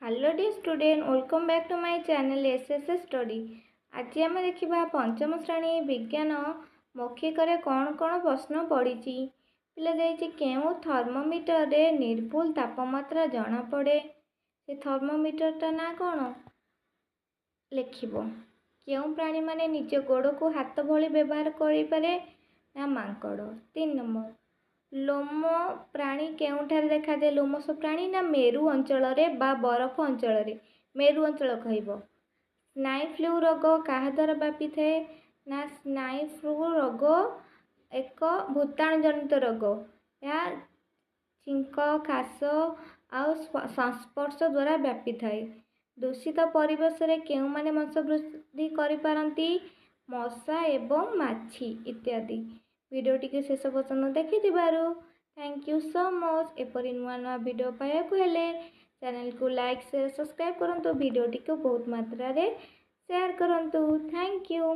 Hello dear student welcome back to my channel SSS study. आज आम देखा पंचम श्रेणी विज्ञान मौखिक कौन कौन प्रश्न पड़ी पिला क्यों थर्मोमीटर रे निर्भुल तापमात्रा जना पड़े से थर्मोमीटर टा ना कौन लिख क्यों प्राणी माने निज गोड़ को हाथ भली व्यवहार करें ना मांकड़। 3 नंबर लोम प्राणी केउठारे देखा जाए लोमस प्राणी ना मेरु अंचल बा बरफ अंचल मेरु अंचल कह। स्नाइन फ्लू रोग क्या द्वारा व्यापी थाए ना स्नाइन फ्लू रोग एक भूताणु जनित रोग या छिंक खास आउ संस्पर्श द्वारा व्यापी थाए। दूषित परिवेश रे केउ माने वंश वृद्धि करिपारंती मशा एवं माछी इत्यादि। वीडियोटी के शेष पर्यंत देखि थैंक यू सो मच। एपरी नुआ नुआ वीडियो पाइबाकु हेले चैनल को लाइक शेयर सब्सक्राइब करंतु वीडियोटी को बहुत मात्रा रे शेयर करंतु। Thank you.